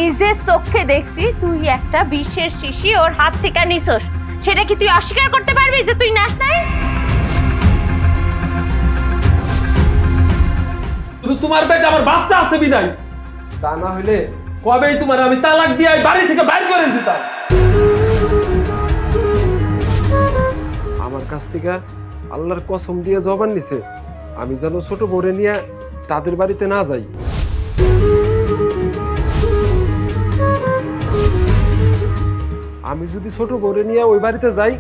নিজের চোখে দেখছি তুই একটা বিষের শিশি ওর হাত থেকে নিছস। সেটা কি তুই অস্বীকার করতে পারবি যে তুই নাস নাই? শুধু তোমার পেটে আমার বাচ্চা আছে বিদায়, তা না হইলে কবেই তোমার আমি তালাক দিয়ে বাড়ি থেকে বাইর করে দিতাম। আমার কাছ থেকে আল্লাহর কসম দিয়ে জবান নিছে আমি যেন ছোট বউরে নিয়ে তাদের বাড়িতে না যাই। আমি যদি ছোট বউরে নিয়ে ওই বাড়িতে যাই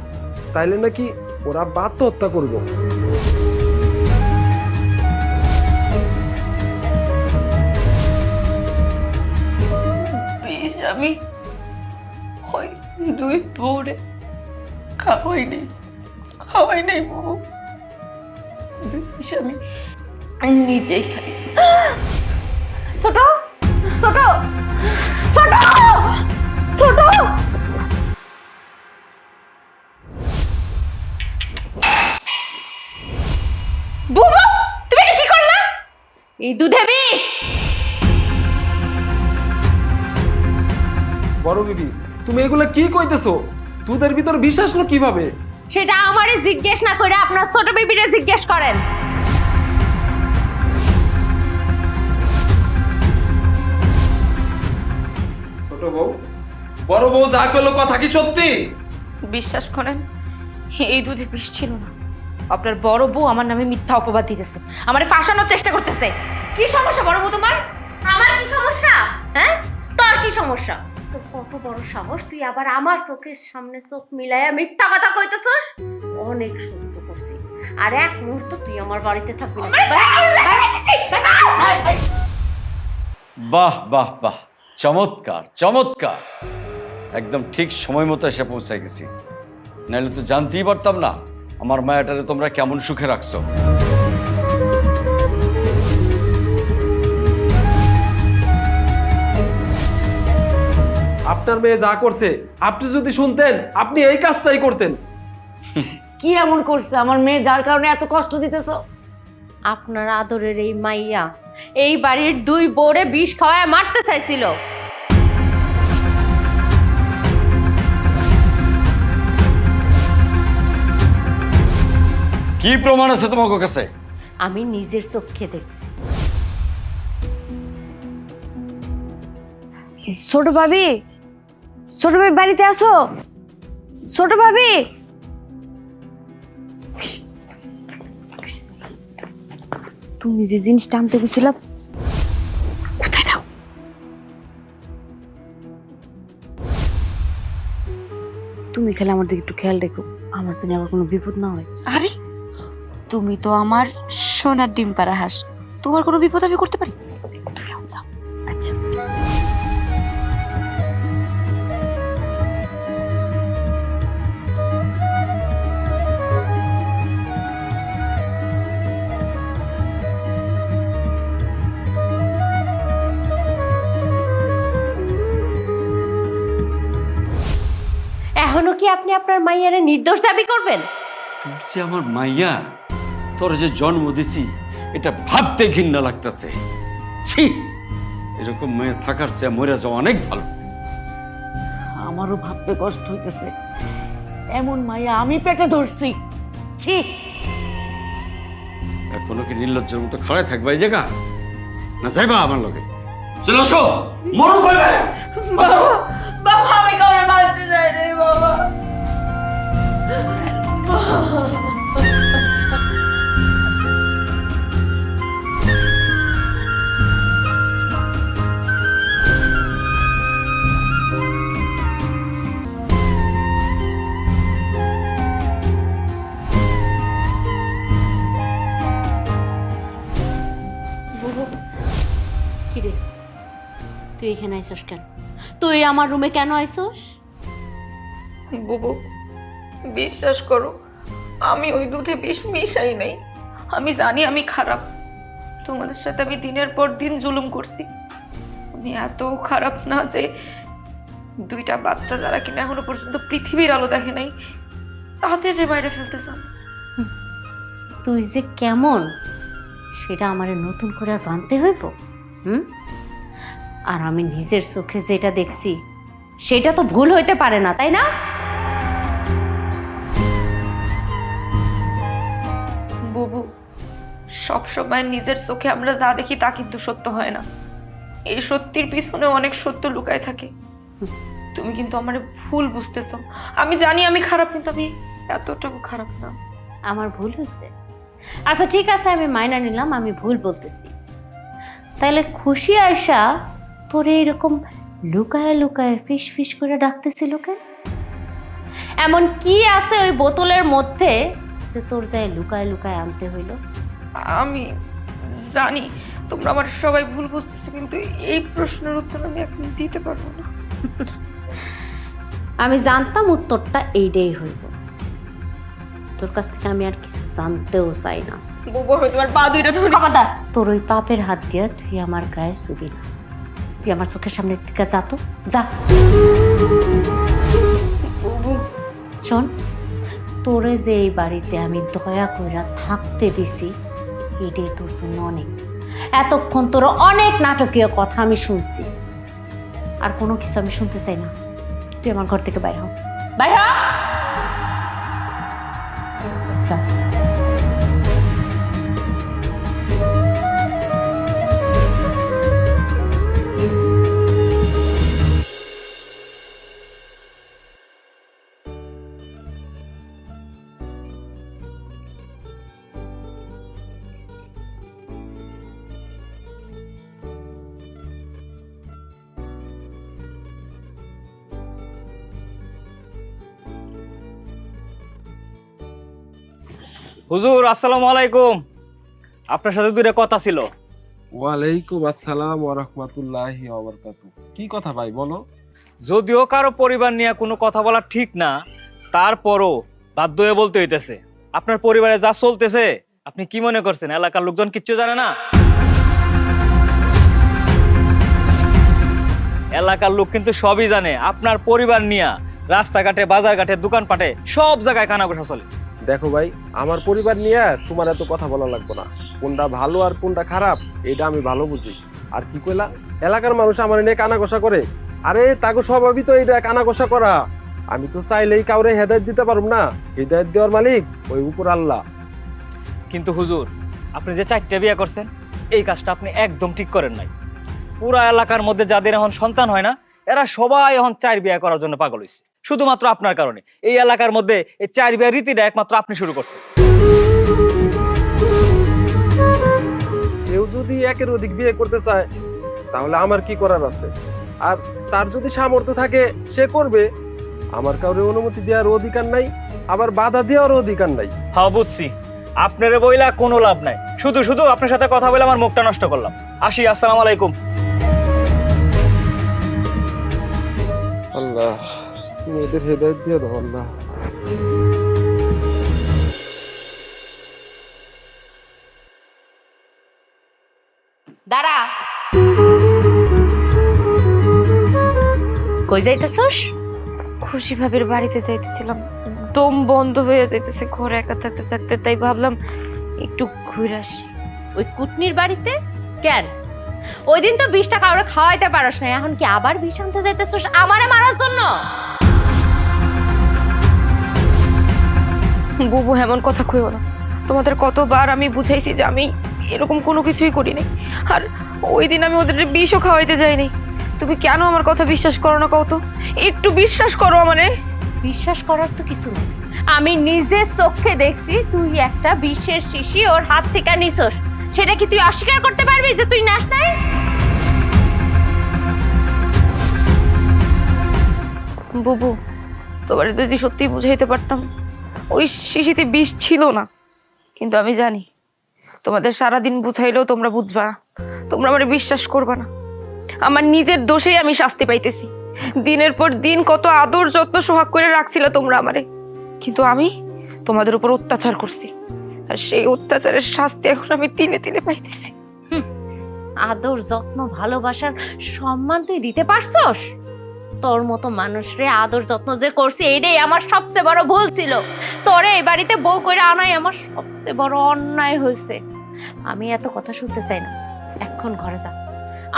তাইলে নাকি ওরা আত্মহত্যা করবো। আমি ওই দুই বউরে খাওয়াই নাই বাবু। আমি নিজেই খাই। ছোট ছোট ছোট ছোট বুবু, তুমি এটা কি করলা? এই দুধে বিষ। বড় বিবি, তুমি এগুলা কি কইতেছো? দুধের ভিতর বিষ আসলো কিভাবে? সেটা আমারে জিজ্ঞেস না করে আপনার ছোট বেবিরে জিজ্ঞেস করেন। ছোট বউ, বড় বউ যা কইলো কথা কি সত্যি? বিশ্বাস করেন, এই দুধে বিষ ছিল না। আপনার বড় বউ আমার নামে মিথ্যা অপবাদ দিতেছে, আমারে ফাঁসানোর চেষ্টা করতেছে। কি সমস্যা বড় বউ তোমার? আমার কি সমস্যা? হ্যাঁ, তোর কি সমস্যা? তোর কত বড় সাহস, তুই আবার আমার চোখের সামনে চোখ মিলাইয়া মিথ্যা কথা কইতেছস? অনেক সহ্য করছি, আর এক মুহূর্ত তুই আমার বাড়িতে থাকবি না। বাহ বাহ বাহ, চমৎকার চমৎকার, একদম ঠিক সময় মতো এসে পৌঁছায় গেছি। নাহলে তো জানতেই পারতাম না আমার মায়াটারে তোমরা কেমন সুখে রাখছো। আপনার মেয়ে যা করছে আপনি যদি শুনতেন আপনি এই কাজটাই করতেন। কি এমন করছে আমার মেয়ে যার কারণে এত কষ্ট দিতেছো? আপনার আদরের এই মাইয়া এই বাড়ির দুই বউরে বিষ খাওয়ায় মারতে চাইছিল। কি প্রমাণ আছে তোমার কাছে? আমি নিজের চোখে দেখছি। ছোট ভাবি, ছোট ভাবি বাড়িতে আসো। ছোট ভাবি, তুমি যে জিনিসটা আনতে গেছিলাম কোথায় দাও? তুমি খেলে আমার দিকে একটু খেয়াল রেখো, আমার জন্য আবার কোনো বিপদ না হয়। আরে তুমি তো আমার সোনার ডিম পাড়া হাঁস, তোমার কোনো বিপদ আমি করতে পারি? যাও। আচ্ছা, এখনো কি আপনি আপনার মাইয়ারে নির্দোষ দাবি করবেন? তুই যে আমার মাইয়া, তোর যে জন্ম দিছি এটা ভাবতে ঘৃণা লাগতেছে। ছি, এরকম মেয়ে থাকার চেয়ে মরে যাওয়া অনেক ভালো। আমারও ভাবতে কষ্ট হইতেছে, এমন মায়া আমি পেটে ধরছি। ছি, এখনো কি নির্লজ্জের মতো খাড়ায় থাকবা এই জায়গা? না যাইবা আমার লগে? চলো আসো, মরণ কইবে। বাবা আমি কাউরে মারতে চাই রে বাবা। কিরে, তুই এখানে আইসস কেন? তুই আমার রুমে কেন আইসস? বুবু বিশ্বাস করো, আমি ওই দুধে বিষ মিশাই নাই। আমি জানি আমি খারাপ, তোমাদের সাথে আমি দিনের পর দিন জুলুম করছি। আমি এত খারাপ না যে দুইটা বাচ্চা যারা কিনা এখনো পর্যন্ত পৃথিবীর আলো দেখে নাই তাদের বাইরে ফেলতে চান। তুই যে কেমন সেটা আমারে নতুন করে জানতে হইব। আর আমি নিজের চোখে যেটা দেখছি সেটা তো ভুল হইতে পারে না, তাই না? বুবু, সবসময় নিজের চোখে আমরা যা দেখি তা কিন্তু সত্য হয় না। এই সত্যির পিছনে অনেক সত্য লুকায় থাকে। তুমি কিন্তু আমার ভুল বুঝতেছো। আমি জানি আমি খারাপ, কিন্তু আমি এতটাও খারাপ না। আমার ভুল হয়েছে। আচ্ছা ঠিক আছে, আমি মাইনা নিলাম আমি ভুল বলতেছি। তাহলে খুশি আয়সা তোরে এরকম লুকায় লুকায় ফিস ফিস করে ডাকতেছিল কেন? এমন কি আছে ওই বোতলের মধ্যে যে তোর যায় লুকায় লুকায় আনতে হইল? আমি জানি তোমরা আমার সবাই ভুল বুঝতেছো, কিন্তু এই প্রশ্নের উত্তর আমি এখন দিতে পারবো না। আমি জানতাম উত্তরটা এইটাই হইব। তোর কাছ থেকে আমি আর কিছু জানতেও চাই না। বুবু, আমি তোমার পা দুইটা ধরে। খবরদার, তোর ওই পাপের হাত দিয়ে তুই আমার গায়ে ছুবি না। তুই আমার চোখের সামনে থেকে যা তো, যা। বুবু, শোন, তোরে যে এই বাড়িতে আমি দয়া কইরা থাকতে দিছি এটাই তোর জন্য অনেক। এতক্ষণ তোর অনেক নাটকীয় কথা আমি শুনছি, আর কোনো কিছু আমি শুনতে চাই না। তুই আমার ঘর থেকে বাইরে হ, বাইরে হ। যা। হুজুর আসসালামু আলাইকুম, আপনার সাথে দুইটা কথা ছিল। ওয়ালাইকুম আসসালাম ওয়া রাহমাতুল্লাহি ওয়া বারাকাতুহু। কি কথা ভাই বলো? যদিও কারো পরিবার নিয়ে কোনো কথা বলা ঠিক না, তারপরও বাধ্য হয়ে বলতে হইতেছে। আপনার পরিবারে যা চলতেছে আপনি কি মনে করছেন এলাকার লোকজন কিচ্ছু জানে না? এলাকার লোক কিন্তু সবই জানে। আপনার পরিবার নিয়ে রাস্তাঘাটে, বাজারঘাটে, দোকানপাটে সব জায়গায় কানাঘোষা চলে। দেখো ভাই, আমার পরিবার নিয়ে তোমার এত কথা বলা লাগবে না। কোনটা ভালো আর কোনটা খারাপ এটা আমি ভালো বুঝি। আর কি কইলা, এলাকার মানুষ আমার নিয়ে কানাঘোষা করে? আরে তাকে স্বভাবই তো এইটা, কানাঘোষা করা। আমি তো চাইলেই কাউরে হেদায়েত দিতে পারব না। হেদায়েত দেওয়ার মালিক ওই উপর আল্লাহ। কিন্তু হুজুর, আপনি যে 4টা বিয়ে করছেন এই কাজটা আপনি একদম ঠিক করেন নাই। পুরা এলাকার মধ্যে যাদের এখন সন্তান হয় না এরা সবাই এখন 4 বিয়ে করার জন্য পাগল হয়েছে, শুধুমাত্র আপনার কারণে। এই এলাকার মধ্যে এই 4 বিয়ের রীতিটা একমাত্র আপনি শুরু করছেন। কেউ যদি একের অধিক বিয়ে করতে চায় তাহলে আমার কি করার আছে? আর তার যদি সামর্থ্য থাকে সে করবে। আমার কাউরে অনুমতি দেওয়ার অধিকার নাই, আবার বাধা দেওয়ার অধিকার নাই। হ্যাঁ বুঝছি, আপনারে বইলা কোনো লাভ নাই। শুধু শুধু আপনার সাথে কথা বলে আমার মুখটা নষ্ট করলাম। আসি, আসসালামু আলাইকুম। আল্লাহ, তুমি এদের হেদায়েত দিয়ে দাও আল্লাহ। দাঁড়া, কই যাইতেছস? খুশি ভাবির বাড়িতে যাইতেছিলাম, দম বন্ধ হয়ে যাইতেছে ঘরে একা থাকতে থাকতে, তাই ভাবলাম একটু ঘুরে আসি। ওই কুটনির বাড়িতে কেন? ওই দিন তো 20 টাকা ওরা খাওয়াইতে পারস না, এখন কি আবার 20 আনতে যাইতেছস আমারে মারার জন্য? বুবু, এমন কথা কইও না। তোমাদের কতবার আমি বুঝাইছি যে আমি এরকম কোনো কিছুই করি নাই। আর ওই দিন আমি ওদের বিষও খাওয়াইতে যাইনি। তুমি কেন আমার কথা বিশ্বাস করো না? কত একটু বিশ্বাস করো আমারে। বিশ্বাস করার তো কিছু নেই। আমি নিজে চোখে দেখছি তুই একটা বিষের শিশি ওর হাত থেকে নিছস। সেটা কি তুই অস্বীকার করতে পারবি যে তুই নাস নাই? বুবু, তোমার যদি সত্যি বুঝাইতে পারতাম ওই শিশিতে বিষ ছিল না। কিন্তু আমি জানি তোমাদের সারাদিন বুঝাইলেও তোমরা বুঝবা না, তোমরা আমার বিশ্বাস করবা না। আমার নিজের দোষেই আমি শাস্তি পাইতেছি। দিনের পর দিন কত আদর যত্ন সোহাগ করে রাখছিল তোমরা আমারে, কিন্তু আমি তোমাদের উপর অত্যাচার করছি। আর সেই অত্যাচারের শাস্তি এখন আমি দিনে দিনে পাইতেছি। আদর যত্ন ভালোবাসার সম্মান তুই দিতে পারছস? তোর মতো মানুষরে আদর যত্ন যে করছি এইটাই আমার সবচেয়ে বড় ভুল ছিল। তোরে এই বাড়িতে বউ করে আনাই আমার সবচেয়ে বড় অন্যায় হয়েছে। আমি এত কথা শুনতে চাই না, এখন ঘরে যা।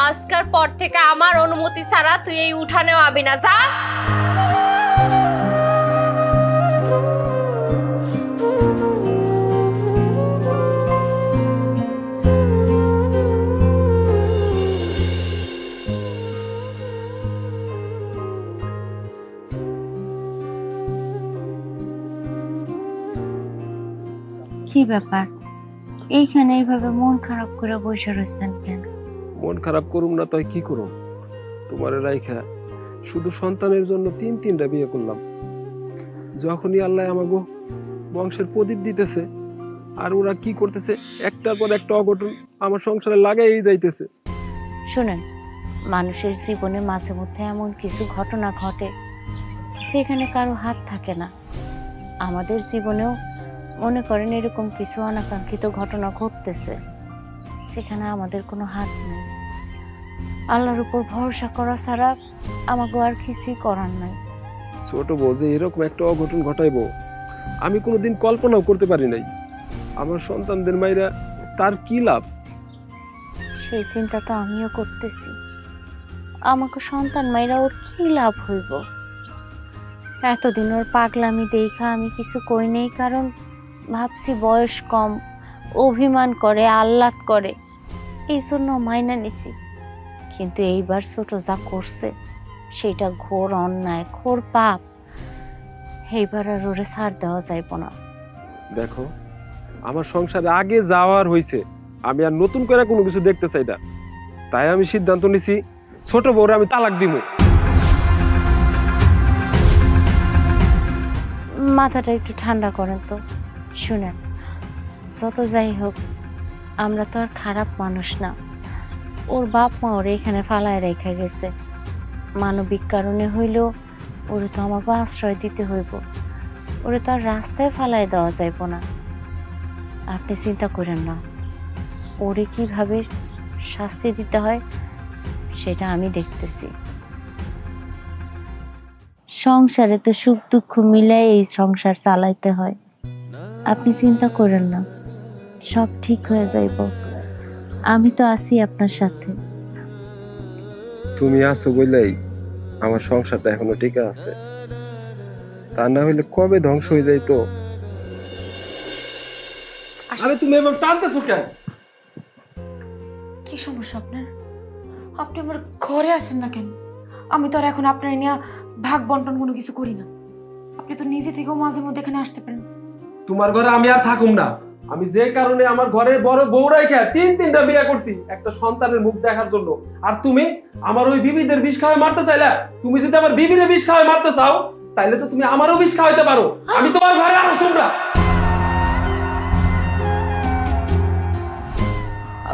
আজকের পর থেকে আমার অনুমতি ছাড়া তুই এই উঠানেও আবি না, যা। কি ব্যাপার, এইখানে এইভাবে মন খারাপ করে বসে রয়েছেন কেন? মন খারাপ করুম না তাই কি করুম? তোমার রাইখা শুধু সন্তানের জন্য তিনটা বিয়ে করলাম। যখনই আল্লাহ আমাকে বংশের প্রদীপ দিতেছে, আর ওরা কি করতেছে, একটার পর একটা অঘটন আমার সংসারে লাগাই যাইতেছে। শুনেন, মানুষের জীবনে মাঝে মধ্যে এমন কিছু ঘটনা ঘটে সেখানে কারো হাত থাকে না। আমাদের জীবনেও মনে করেন এরকম কিছু অনাকাঙ্ক্ষিত ঘটনা ঘটতেছে, সেখানে আমাদের কোনো হাত নেই। আল্লাহর উপর ভরসা করা ছাড়া আমাকে আর কিছুই করার নাই। ছোট বউ যে এরকম একটা অঘটন ঘটাইবো আমি কোনোদিন কল্পনাও করতে পারি নাই। আমার সন্তানদের মাইরা তার কি লাভ? সেই চিন্তা তো আমিও করতেছি, আমাকে সন্তান মাইরা ওর কি লাভ হইব? এতদিন ওর পাগলামি দেখা আমি কিছু কই নেই, কারণ ভাবছি বয়স কম, অভিমান করে, আহ্লাদ করে, এই জন্য মাইনা নিছি। কিন্তু এইবার ছোট যা করছে সেটা ঘোর অন্যায়, ঘোর পাপ। এইবার আর ওরে ছাড় দেওয়া যাইব না। দেখো, আমার সংসারে আগে যাওয়ার হইছে, আমি আর নতুন করে কোনো কিছু দেখতে চাই না। তাই আমি সিদ্ধান্ত নিছি ছোট বউরে আমি তালাক দিব। মাথাটা একটু ঠান্ডা করেন তো। শুনেন, যত যাই হোক আমরা তো আর খারাপ মানুষ না। ওর বাপ মা ওরে এখানে ফালায় রেখে গেছে, মানবিক কারণে হইলেও ওরে তো আমাকে আশ্রয় দিতে হইব। ওরে তো আর রাস্তায় ফালায় দেওয়া যাইব না। আপনি চিন্তা করেন না, ওরে কিভাবে শাস্তি দিতে হয় সেটা আমি দেখতেছি। সংসারে তো সুখ দুঃখ মিলাই এই সংসার চালাইতে হয়। আপনি চিন্তা করেন না, সব ঠিক হয়ে যাইব। আমি তো আছি আপনার সাথে। তুমি আছো বলেই আমার সংসারটা এখনো টিকে আছে, তা না হইলে কবে ধ্বংস হয়ে যাইতো। আরে তুমি এবার টানতেছো কেন? কি সমস্যা আপনার? আপনি আমার ঘরে আসেন না কেন? আমি তো আর এখন আপনার নিয়ে ভাগ বন্টন কোনো কিছু করি না। আপনি তো নিজে থেকেও মাঝে মধ্যে এখানে আসতে পারেন। তোমার ঘরে আমি আর থাকুম না। আমি যে কারণে আমার ঘরে বড় বউ রাইখা তিনটা বিয়ে করছি একটা সন্তানের মুখ দেখার জন্য, আর তুমি আমার ওই বিবিদের বিষ খাওয়ায় মারতে চাইলা। তুমি যদি আমার বিবিরে বিষ খাওয়ায় মারতে চাও তাইলে তো তুমি আমারও বিষ খাওয়াইতে পারো। আমি তোমার ঘরে আর আসুম না।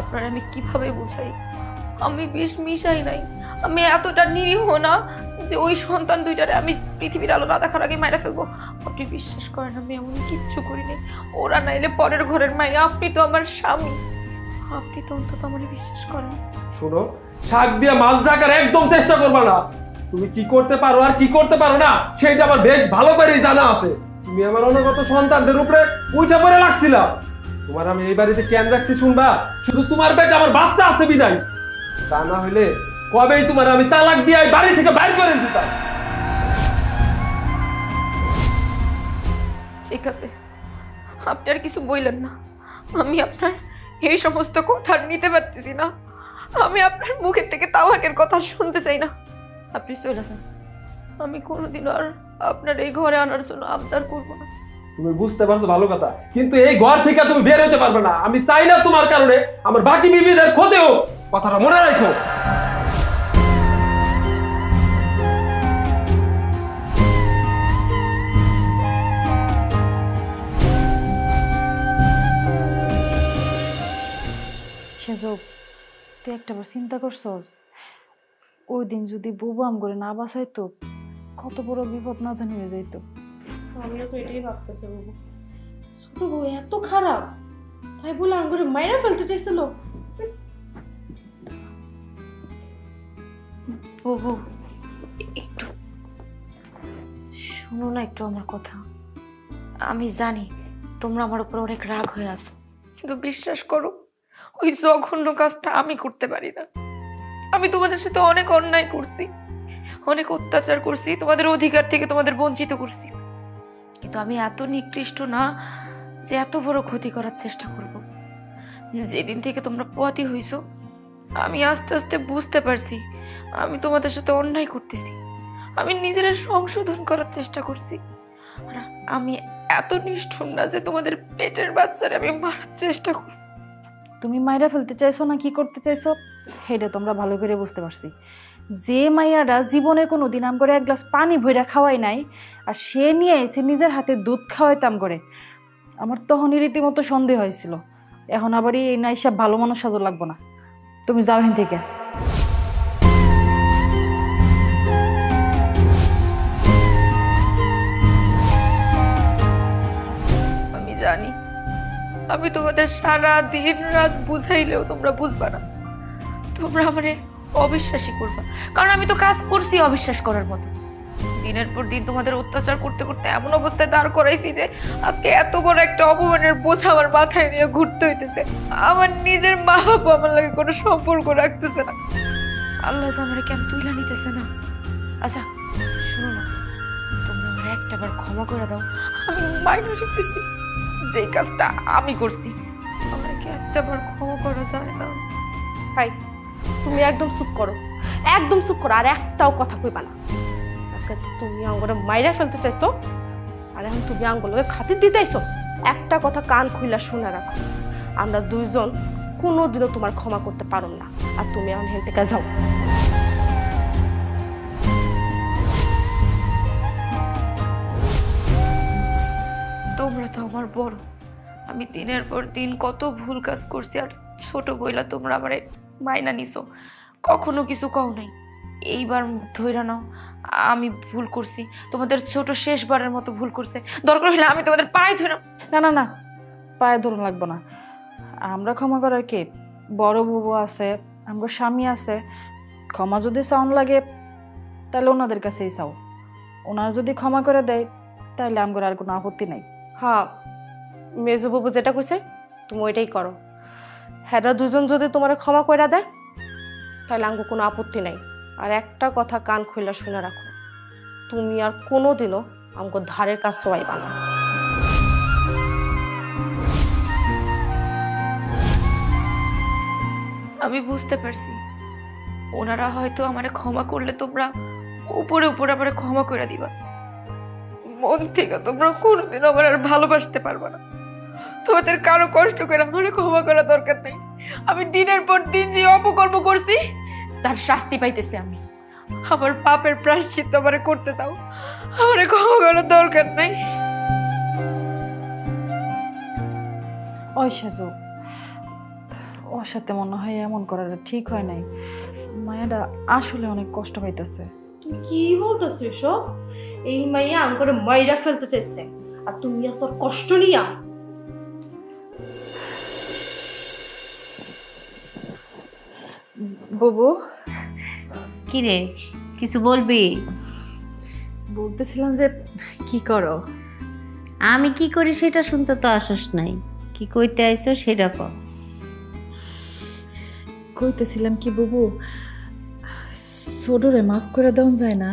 আপনার আমি কিভাবে বুঝাই? আমি বিষ মিশাই নাই। আমি এতটা নিরীহ না যে ওই সন্তান দুইটারে আমি পৃথিবীর আলো না দেখার আগে মাইরা ফেলবো। আপনি বিশ্বাস করেন আমি এমন কিচ্ছু করিনি। ওরা নাইলে পরের ঘরের মাইয়া, আপনি তো আমার স্বামী। আপনি তো অন্তত আমার বিশ্বাস করেন। শোনো, শাক দিয়ে মাছ ঢাকার একদম চেষ্টা করবা না। তুমি কি করতে পারো আর কি করতে পারো না সেটা আমার বেশ ভালো করেই জানা আছে। তুমি আমার অনাগত সন্তানদের উপরে উঁচা পড়ে লাগছিলা। তোমার আমি এই বাড়িতে কেন রাখছি শুনবা? শুধু তোমার পেটে আমার বাচ্চা আছে বিদায়। তা না হইলে কবেই তোমার আমি তালাক দিয়ে এই বাড়ি থেকে বাইর করে দিতাম। ঠিক আছে, আপনি আর কিছু বললেন না। আমি আপনার এই সমস্ত কথা নিতে পারতেছি না। আমি আপনার মুখের থেকে তালাকের কথা শুনতে চাই না। আপনি চলে যান। আমি কোনোদিন আর আপনার এই ঘরে আনার জন্য আবদার করবো না। তুমি বুঝতে পারছো ভালো কথা, কিন্তু এই ঘর থেকে তুমি বের হতে পারবে না। আমি চাই না তোমার কারণে আমার বাকি বিবিদের ক্ষতি হোক, কথাটা মনে রাখো। সেজব, তুই একটাবার চিন্তা করছস? ওই দিন যদি বুবু আম করে না বাঁচাইতো, কত বড় বিপদ না জানি হয়ে যাইতো। আমিও তো এটাই ভাবতেছি বাবু, ছোট বউ এত খারাপ, তাই বলে আঙ্গুরে মাইরা ফেলতে চাইছিল। বুবু, একটু শোনো না একটু আমার কথা। আমি জানি তোমরা আমার উপর অনেক রাগ হয়ে আছো, কিন্তু বিশ্বাস করো ওই জঘন্য কাজটা আমি করতে পারি না। আমি তোমাদের সাথে অনেক অন্যায় করছি, অনেক অত্যাচার করছি, তোমাদের অধিকার থেকে তোমাদের বঞ্চিত করছি, কিন্তু আমি এত নিকৃষ্ট না যে এত বড় ক্ষতি করার চেষ্টা করব। যেদিন থেকে তোমরা পোয়াতি হইছো, আমি আস্তে আস্তে বুঝতে পারছি আমি তোমাদের সাথে অন্যায় করতেছি। আমি নিজেরা সংশোধন করার চেষ্টা করছি। আর আমি এত নিষ্ঠুর না যে তোমাদের পেটের বাচ্চারে আমি মারার চেষ্টা করি। তুমি মাইরা ফেলতে চাইছো না কি করতে চাইছো সেটা তোমরা ভালো করে বুঝতে পারছি। যে মাইয়াটা জীবনে কোনো দিন আম করে এক গ্লাস পানি ভইরা খাওয়াই নাই, আর সে নিয়ে এসে নিজের হাতে দুধ খাওয়াইতাম করে, আমার তখনই রীতিমতো সন্দেহ হয়েছিল। এখন আবার এই না হিসাব ভালো মানুষ সাজো লাগবো না, তুমি যাও এখান থেকে। আমি জানি আমি তোমাদের সারা দিন রাত বুঝাইলেও তোমরা বুঝবা না, তোমরা আমারে অবিশ্বাসী করবা, কারণ আমি তো কাজ করছি অবিশ্বাস করার মতো। দিনের পর দিন তোমাদের অত্যাচার করতে করতে এমন অবস্থায় দাঁড় করাইছি যে আজকে এত বড় একটা অপমানের বোঝা আমার মাথায় নিয়ে ঘুরতে হইতেছে। আমার নিজের মা বাবা আমার লাগে কোনো সম্পর্ক রাখতেছে না, আল্লাহ যে আমার কেন তুইলা নিতেছে না। আচ্ছা শোনো না, তোমরা আমার একটাবার ক্ষমা করে দাও, আমি মাইনে শিখতেছি যে কাজটা আমি করছি, আমাকে একটাবার ক্ষমা করা যায় না? ভাই তুমি একদম চুপ করো, একদম চুপ করো, আর একটাও কথা কইবা না। তুমি আঙ্গুরে মাইরা ফেলতে চাইছো, আর এখন তুমি আঙ্গুলকে খাতির দিতে আইছো। একটা কথা কান খুইলা শুনে রাখো, আমরা দুইজন কোনোদিনও তোমার ক্ষমা করতে পারো না, আর তুমি এখন হেন থেকে যাও। তোমরা তো আমার বড়, আমি দিনের পর দিন কত ভুল কাজ করছি, আর ছোট বইলা তোমরা আমারে মাইনা নিছো, কখনো কিছু কও নাই। এইবার ধইরা নাও আমি ভুল করছি, তোমাদের ছোট শেষবারের মতো ভুল করছে, দরকার হলে আমি তোমাদের পায়ে ধরে। না না না, পায়ে ধরুন লাগবো না, আমরা ক্ষমা করার কে? বড় বুবু আছে, আমার স্বামী আছে, ক্ষমা যদি চাউন লাগে তাহলে ওনাদের কাছেই চাও। ওনারা যদি ক্ষমা করে দেয় তাহলে আমার আর কোনো আপত্তি নাই। হ্যাঁ, মেজো বাবু যেটা কইছে তুমি ওইটাই করো। হ্যাঁ, দুজন যদি তোমার ক্ষমা করে দেয় তাহলে আমার কোনো আপত্তি নাই। আর একটা কথা কান খুইলা শুনে রাখো, তুমি আর কোনোদিনও আমাকে ধারের কাজ ছোঁয়াইবা না। আমি বুঝতে পারছি ওনারা হয়তো আমারে ক্ষমা করলে তোমরা উপরে উপরে আমারে ক্ষমা করে দিবা, মন থেকে তোমরা কোনোদিন আমার আর ভালোবাসতে পারবা না। তোমাদের কারো কষ্ট করে আমারে ক্ষমা করা দরকার নেই। আমি দিনের পর দিন যে অপকর্ম করছি তার শাস্তি পাইতেছি আমি, আমার পাপের প্রায়শ্চিত্ত আমারে করতে দাও, আমারে ক্ষমা করার দরকার নাই। ওই সাজু, ওর সাথে মনে হয় এমন করাটা ঠিক হয় নাই। মায়াটা আসলে অনেক কষ্ট পাইতেছে। তুমি কি বলতেছো এসব? এই মাইয়া আমাকে মাইরা ফেলতে চাইছে, আর তুমি আসর কষ্ট নিয়া। বুবু, কি রে, কিছু বলবি? বলতেছিলাম যে কি করো? আমি কি করি সেটা শুনতে তো আসস নাই, কি কইতে আইছো সেটা কর। কইতেছিলাম কি বুবু, ছোটরে মাফ করে দেওয়া যায় না?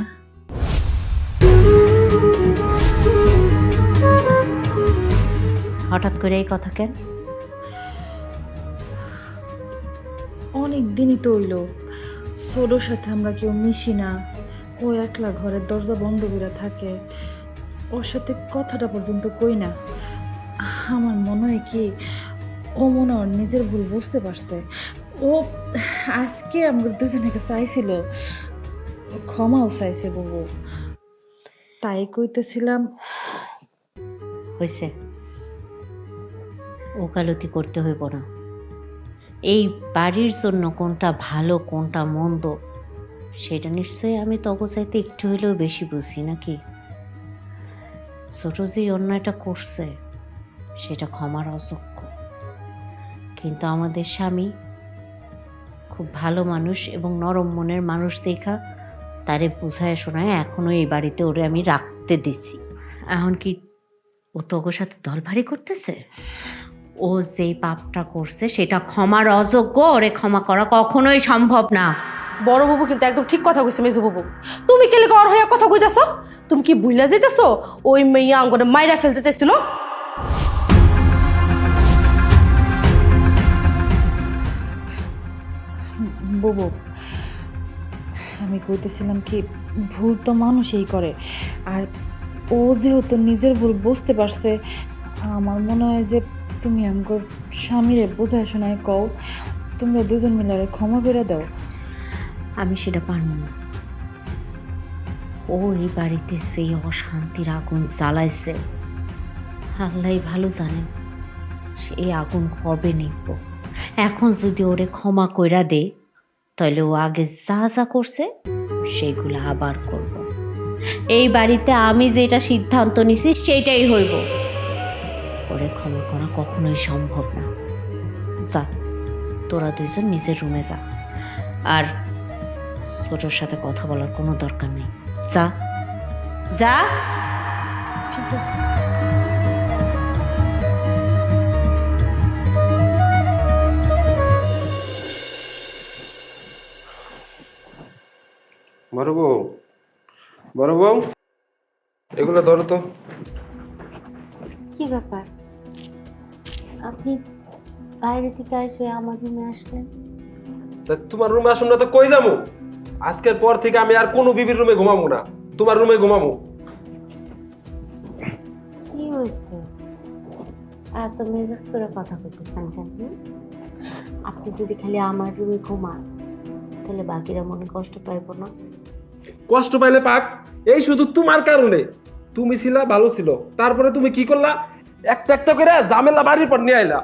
হঠাৎ করে এই কথা কেন? অনেক দিনই তো হইল ছোটর সাথে আমরা কেউ মিশি না, ও একলা ঘরের দরজা বন্ধ করে থাকে, ওর সাথে কথাটা পর্যন্ত কই না। আমার মনে হয় কি ও মনে হয় নিজের ভুল বুঝতে পারছে। ও আজকে আমরা দুজনকে চাইছিল, ক্ষমাও চাইছে বুবু। তাই কইতেছিলাম। হয়েছে, ওকালতি করতে হইব না। এই বাড়ির জন্য কোনটা ভালো কোনটা মন্দ সেটা নিশ্চয়ই আমি তগো চাইতে একটু হইলেও বেশি বুঝি নাকি? ছোট যে অন্যায়টা করছে সেটা ক্ষমার অযোগ্য, কিন্তু আমাদের স্বামী খুব ভালো মানুষ এবং নরম মনের মানুষ দেখা তারে বুঝায় শোনায় এখনো এই বাড়িতে ওরে আমি রাখতে দিছি। এখন কি ও তগোর সাথে দল ভারী করতেছে? ও যে পাপটা করছে সেটা ক্ষমার অযোগ্য, ওরে ক্ষমা করা কখনোই সম্ভব না। বড় বাবু কিন্তু একদম ঠিক কথা কইছে মেজো বাবু। তুমি কেলে গড় হইয়া কথা কইতাছো? তুমি কি ভুইলা যাইতাছো ওই মেয়া আঙ্গরে মাইরা ফেলতে চাইছিল? বুবু, আমি কইতেছিলাম কি, ভুল তো মানুষই করে, আর ও যেহেতু নিজের ভুল বুঝতে পারছে, আমার মনে হয় যে তুমি আমগর স্বামীরে বোঝায় শোনায় কও, তোমরা দুজন মিলে ক্ষমা করে দাও। আমি সেটা পারবো না। ও এই বাড়িতে সেই অশান্তির আগুন জ্বালাইছে, আল্লাহ ভালো জানেন সেই আগুন কবে নিব। এখন যদি ওরে ক্ষমা কইরা দে, তাহলে ও আগে যা যা করছে সেইগুলো আবার করব। এই বাড়িতে আমি যেটা সিদ্ধান্ত নিছি সেইটাই হইব। ওরে ক্ষমা করা কখনোই সম্ভব না। যা, তোরা দুইজন নিজের রুমে যা, আর ছোটর সাথে কথা বলার কোনো দরকার নেই। যা যা। ঠিক আছে। বড় বউ, বড় বউ, এগুলো ধরো তো। কি ব্যাপার, আপনি বাইরে থেকে এসে আমার রুমে আসলেন? তা তোমার রুমে আসুন না তো কই যাবো? আজকের পর থেকে আমি আর কোনো বিবির রুমে ঘুমাবো না, তোমার রুমে ঘুমাবো। কি হয়েছে এত মেজাজ করে কথা বলতেছেন কেন? আপনি যদি খালি আমার রুমে ঘুমান তাহলে বাকিরা মনে কষ্ট পাইব না? কষ্ট পাইলে পাক, এই শুধু তোমার কারণে। তুমি ছিলা ভালো ছিল, তারপরে তুমি কি করলা? একটা একটা করে ঝামেলা বাড়ির পর নিয়ে আইলা।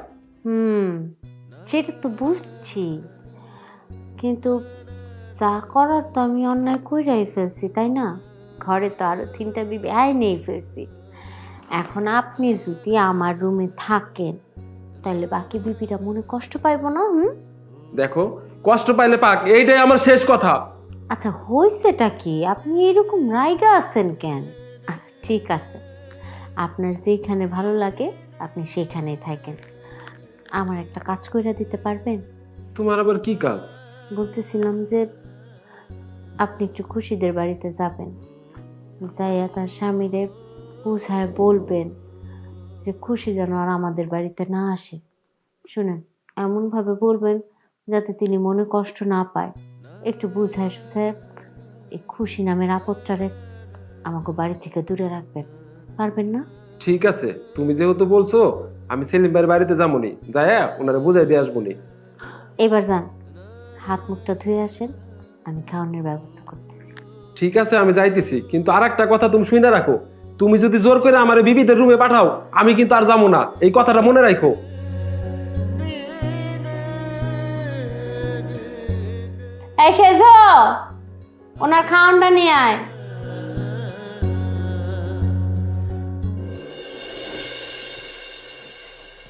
সেটা তো বুঝছি, কিন্তু যা করার তো আমি অন্যায় কইরাই ফেলছি, তাই না? ঘরে তো আরো 3টা বিবি নেই ফেলছি। এখন আপনি যদি আমার রুমে থাকেন তাহলে বাকি বিবিরা মনে কষ্ট পাইব না? দেখো, কষ্ট পাইলে পাক, এইটাই আমার শেষ কথা। আচ্ছা, হইছেটা কি? আপনি এরকম রাইগা আছেন কেন? আচ্ছা ঠিক আছে, আপনার যেখানে ভালো লাগে আপনি সেখানেই থাকেন। আমার একটা কাজ কইরা দিতে পারবেন? তোমার আবার কি কাজ? বলতেছিলাম যে আপনি একটু খুশিদের বাড়িতে যাবেন, যাইয়া তার স্বামীরে বুঝায় বলবেন যে খুশি যেন আর আমাদের বাড়িতে না আসে। শুনেন, এমনভাবে বলবেন যাতে তিনি মনে কষ্ট না পায়। একটু বুঝায় সুঝায় এই খুশি নামের আপদটারে আমাকে বাড়ি থেকে দূরে রাখবেন। পারবেন না? ঠিক আছে, তুমি যেহেতু বলছো, আমি সেলিম ভাইয়ের বাড়িতে যাবনি, যাইয়া ওনারা বুঝাই দিয়ে আসবনি। এবার যান, হাত মুখটা ধুয়ে আসেন, আমি খাওয়ানোর ব্যবস্থা করতেছি। ঠিক আছে, আমি যাইতেছি, কিন্তু আর একটা কথা তুমি শুনে রাখো, তুমি যদি জোর করে আমার বিবিদের রুমে পাঠাও, আমি কিন্তু আর যাবো না, এই কথাটা মনে রাখো। এই সেজ, ওনার খাওয়ানটা নিয়ে আয়।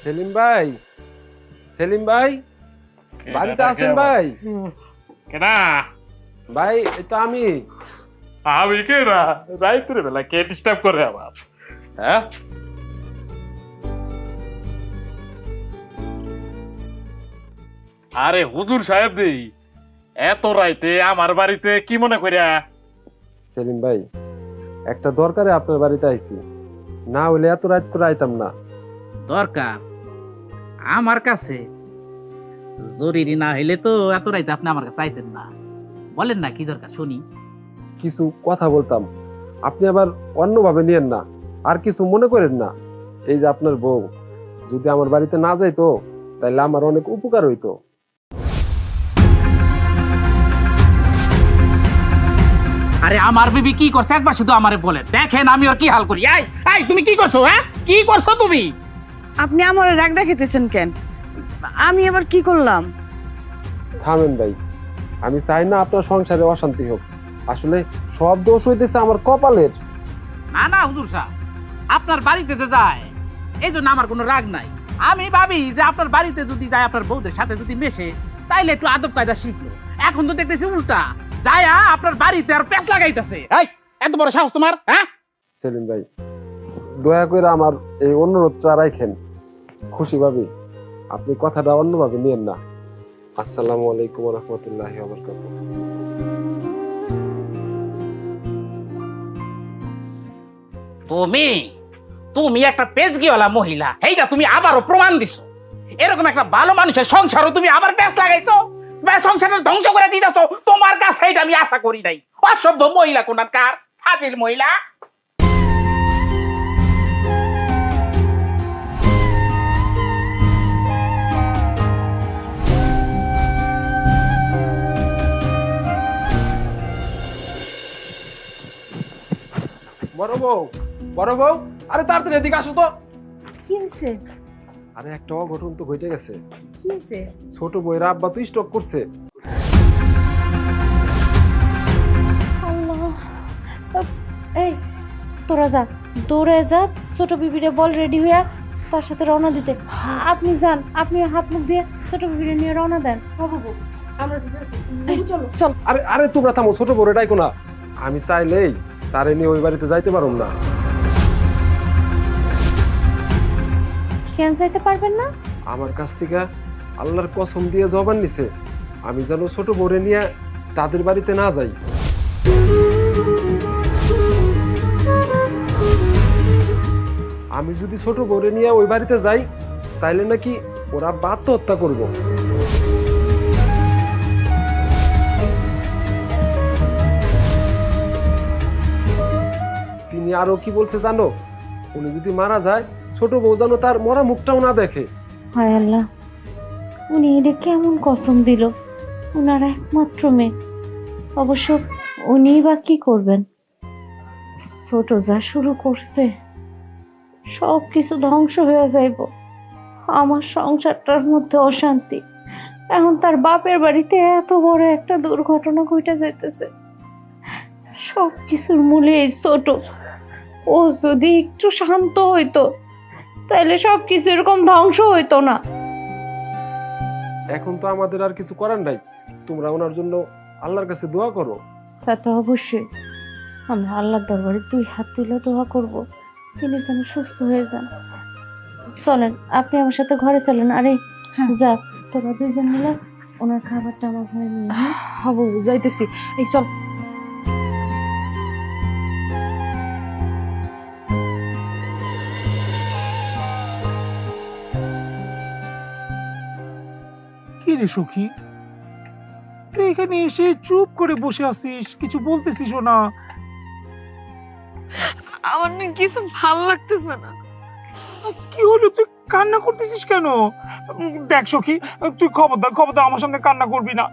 সেলিম ভাই, সেলিম ভাই, বাড়িতে আছেন ভাই? কেনা ভাই, এটা আমি। আমি কে না রাইতের বেলা কে ডিস্টার্ব করে আবার? হ্যাঁ, আরে হুজুর সাহেব দেই, এত রাইতে আমার বাড়িতে কি মনে করিয়া? সেলিম ভাই, একটা দরকারে আপনার বাড়িতে আইছি, না হইলে এত রাত করে আইতাম না। দরকার আমার কাছে জরুরি না হইলে তো এত রাইতে আপনি আমার কাছে আইতেন না। বলেন না কি দরকার শুনি। কিছু কথা বলতাম, আপনি আবার অন্যভাবে নিয়েন না, আর কিছু মনে করেন না। এই যে আপনার বউ যদি আমার বাড়িতে না যাইতো, তাহলে আমার অনেক উপকার হইতো। আরে আমার বিবি কি করছে একবার শুধু আমারে বলেন, দেখেন আমি ওর কি হাল করি। আই আই, তুমি কি করছো? হ্যাঁ, কি করছো তুমি? আপনি আমার রাগ দেখাইতেছেন কেন? আমি আবার কি করলাম? থামেন ভাই, আমি চাই না আপনার সংসারে অশান্তি হোক। আসলে সব দোষ হইতেছে আমার কপালের। না না হুজুর সাহেব, আপনার বাড়িতে যে যায় এই জন্য আমার কোনো রাগ নাই। আমি ভাবি যে আপনার বাড়িতে যদি যায়, আপনার বউদের সাথে যদি মেশে, তাইলে একটু আদব কায়দা শিখলো। এখন তো দেখতেছি উল্টা, যায়া আপনার বাড়িতে আর পেঁচ লাগাইতেছে। এই, এত বড় সাহস তোমার? হ্যাঁ সেলিম ভাই, দয়া করে আমার এই অনুরোধটা রাখেন। খুশি ভাবি, আপনি কথাটা অন্যভাবে নিয়েন না। আসসালামু আলাইকুম ওয়া রাহমাতুল্লাহি ওয়া বারাকাতুহু। তুমি তুমি একটা পেজগিওয়ালা মহিলা, এইটা তুমি আবারও প্রমাণ দিছো। এরকম একটা ভালো মানুষের সংসারও তুমি আবার পেঁচ লাগাইছো, সংসারটা ধ্বংস করে দিতেছো। তোমার কাছে এটা আমি আশা করি নাই। অসভ্য মহিলা, কোনার ফাজিল মহিলা। বড় বউ, বড় বউ, আরে তাড়াতাড়ি এদিকে আসো তো। কি হয়েছে? আরে একটা অঘটন তো ঘটে গেছে। কি হয়েছে? ছোট বউয়ের আব্বা তো স্ট্রোক করছে। আল্লাহ, এই তোরা যা, দৌড়ে যা, ছোট বিবিরে বল রেডি হইয়া তার সাথে রওনা দিতে। আপনি যান, আপনি হাত মুখ দিয়ে ছোট বিবিরে নিয়ে রওনা দেন। আমরা চলো। চল। আরে আরে তোমরা থামো, ছোট বউরে ডাইকো না। আমি চাইলেই তারে নিয়ে ওই বাড়িতে যাইতে পারুম না। কেন যাইতে পারবেন না? আমার কাছ থেকে আল্লাহর কসম দিয়ে জবান নিছে, আমি যেন ছোট বউরে নিয়ে তাদের বাড়িতে না যাই। আমি যদি ছোট বউরে নিয়ে ওই বাড়িতে যাই তাইলে নাকি ওরা আত্মহত্যা করবো। তিনি আরো কি বলছে জানো? উনি যদি মারা যায় ছোট বউ যেন তার মরা মুখটাও না দেখে। হায় আল্লাহ, উনি এটা কেমন কসম দিল? উনার একমাত্র মেয়ে, অবশ্য উনি বা কি করবেন? ছোট যা শুরু করছে সব কিছু ধ্বংস হয়ে যাইব। আমার সংসারটার মধ্যে অশান্তি, এখন তার বাপের বাড়িতে এত বড় একটা দুর্ঘটনা ঘটে যাইতেছে। সব কিছুর মূলে এই ছোট। ও যদি একটু শান্ত হইতো তাহলে সব কিছু এরকম ধ্বংস হইতো না। এখন তো আমাদের আর কিছু করার নাই, তোমরা ওনার জন্য আল্লাহর কাছে দোয়া করো। তা তো অবশ্যই, আমরা আল্লাহর দরবারে 2 হাত তুলে দোয়া করব তিনি যেন সুস্থ হয়ে যান। চলেন, আপনি আমার সাথে ঘরে চলেন। আরে যা, তোরা 2জন মিলে ওনার খাবারটা আমার ঘরে নিয়ে আয়। হবো, যাইতেছি। এই চল। কি রে সখী, তুই এখানে এসে চুপ করে বসে আছিস, কিছু বলতেছিস না? আমার না কিছু ভালো লাগতেছে না। কি হলো, তুই কান্না করতেছিস কেন? দেখ সখী, তুই খবরদার আমার সামনে কান্না করবি না।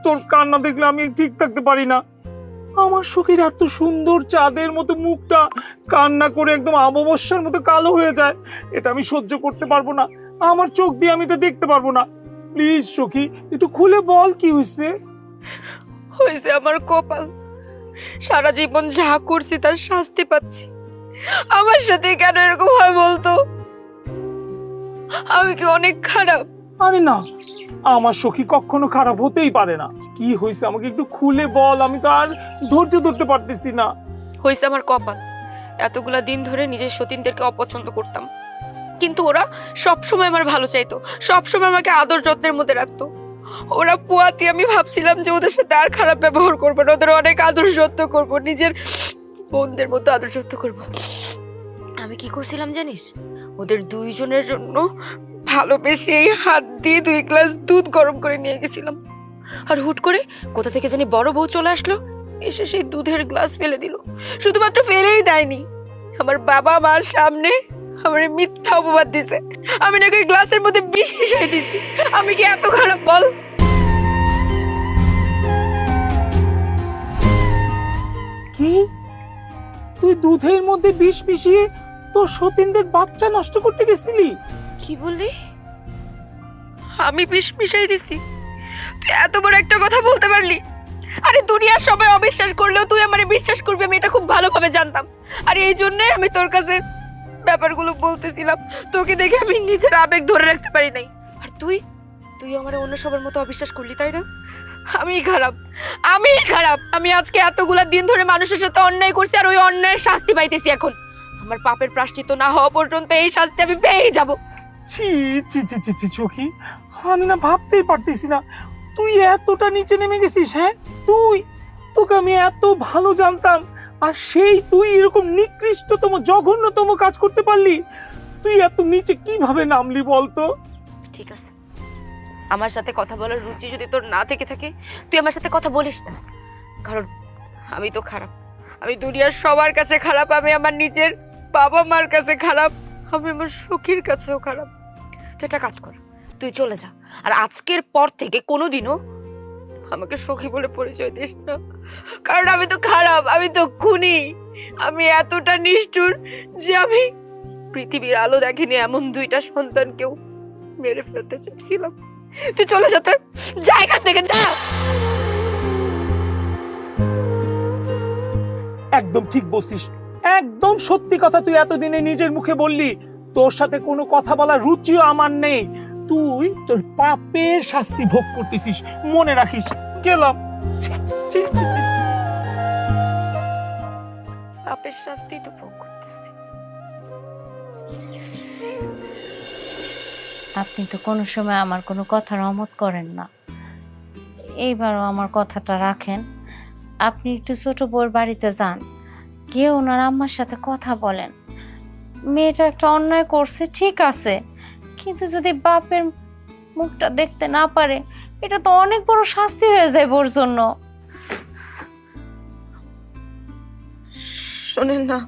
তোর কান্না দেখলে আমি ঠিক থাকতে পারি না। আমার সখীর এত সুন্দর চাঁদের মতো মুখটা কান্না করে একদম অমাবস্যার মতো কালো হয়ে যায়, এটা আমি সহ্য করতে পারবো না। আমার চোখ দিয়ে আমি এটা দেখতে পারবো না। প্লিজ সখী, একটু খুলে বল কি হয়েছে। হয়েছে আমার কপাল, সারা জীবন যা করছি তার শাস্তি পাচ্ছি। আমার সাথে কেন এরকম হয় বলতো? আমি কি অনেক খারাপ? আরে না, আমার সখী কখনো খারাপ হতেই পারে না। কি হয়েছে আমাকে একটু খুলে বল, আমি তো আর ধৈর্য ধরতে পারতেছি না। হয়েছে আমার কপাল, এতগুলা দিন ধরে নিজের সতীনদেরকে অপছন্দ করতাম, কিন্তু ওরা সবসময় আমার ভালো চাইতো, সবসময় আমাকে আদর যত্নের মধ্যে রাখতো। ওরা পুয়াতি, আমি ভাবছিলাম যে ওদের সাথে আর খারাপ ব্যবহার করবো না, ওদের অনেক আদর যত্ন করবো, নিজের বোনদের মতো আদর যত্ন করবো। আমি কি করছিলাম জানিস? ওদের 2 জনের জন্য ভালোবেসে এই হাত দিয়ে 2 গ্লাস দুধ গরম করে নিয়ে গেছিলাম। আর হুট করে কোথা থেকে জানি বড় বউ চলে আসলো, এসে সেই দুধের গ্লাস ফেলে দিল। শুধুমাত্র ফেলেই দেয়নি, আমার বাবা মার সামনে আমার মিথ্যা অপবাদ দিছে। আমি নাকি ওই গ্লাসের মধ্যে বিষ মিশাই দিছি। আমি কি এত খারাপ বল? কি, তুই দুধের মধ্যে বিষ মিশিয়ে তোর সতীনদের বাচ্চা নষ্ট করতে গেছিলি? কি বললি? আমি বিষ মিশাই দিছি? তুই এত বড় একটা কথা বলতে পারলি? আরে দুনিয়ার সবাই অবিশ্বাস করলেও তুই আমারে বিশ্বাস করবি, আমি এটা খুব ভালোভাবে জানতাম। আর এই জন্য আমি তোর কাছে ব্যাপারগুলো বলতেছিলাম। তোকে দেখে আমি নিজের আবেগ ধরে রাখতে পারি নাই। আর তুই আমার অন্য সবার মতো অবিশ্বাস করলি, তাই না? আমি খারাপ। আমি আজকে এতগুলা দিন ধরে মানুষের সাথে অন্যায় করছি, আর ওই অন্যায়ের শাস্তি পাইতেছি। এখন আমার পাপের প্রায়শ্চিত্ত না হওয়া পর্যন্ত এই শাস্তি আমি পেয়েই যাব। ছি ছি ছি ছি ছি চোখি, আমি না ভাবতেই পারতেছি না তুই এতটা নিচে নেমে গেছিস। হ্যাঁ, তোকে আমি এত ভালো জানতাম, আর সেই তুই এরকম নিকৃষ্টতম জঘন্যতম কাজ করতে পারলি। তুই এত নিচে কিভাবে নামলি বলতো? ঠিক আছে, আমার সাথে কথা বলার রুচি যদি তোর না থেকে থাকে তুই আমার সাথে কথা বলিস না, কারণ আমি তো খারাপ, আমি দুনিয়ার সবার কাছে খারাপ, আমি আমার নিজের বাবা মার কাছে খারাপ, আমি আমার সখীর কাছেও খারাপ। তুই একটা কাজ কর, তুই চলে যা, আর আজকের পর থেকে কোনোদিনও আমাকে সখী বলে পরিচয় দিস না, কারণ আমি তো খারাপ, আমি তো খুনি, আমি এতটা নিষ্ঠুর যে আমি পৃথিবীর আলো দেখিনি এমন দুইটা সন্তানকেও মেরে ফেলতে চাইছিলাম। তুই চলে যা, তুই যা এখান থেকে, যা। একদম ঠিক বলছিস, একদম সত্যি কথা তুই এতদিনে নিজের মুখে বললি। তোর সাথে কোনো কথা বলার রুচিও আমার নেই। তুই তোর পাপের শাস্তি ভোগ করতেছিস, মনে রাখিস। গেলাম। ছি, ছি, ছি, ছি। পাপের শাস্তি তো ভোগ করতেছি। আপনি তো কোনো সময় আমার কোনো কথার অমত করেন না, এইবারও আমার কথাটা রাখেন। আপনি একটু ছোট বউর বাড়িতে যান, গিয়ে ওনার আম্মার সাথে কথা বলেন। মেয়েটা একটা অন্যায় করছে ঠিক আছে, কিন্তু যদি বাপের মুখটা দেখতে না পারে, এটা তো অনেক বড় শাস্তি হয়ে যায় ওর জন্য। শোনেন না,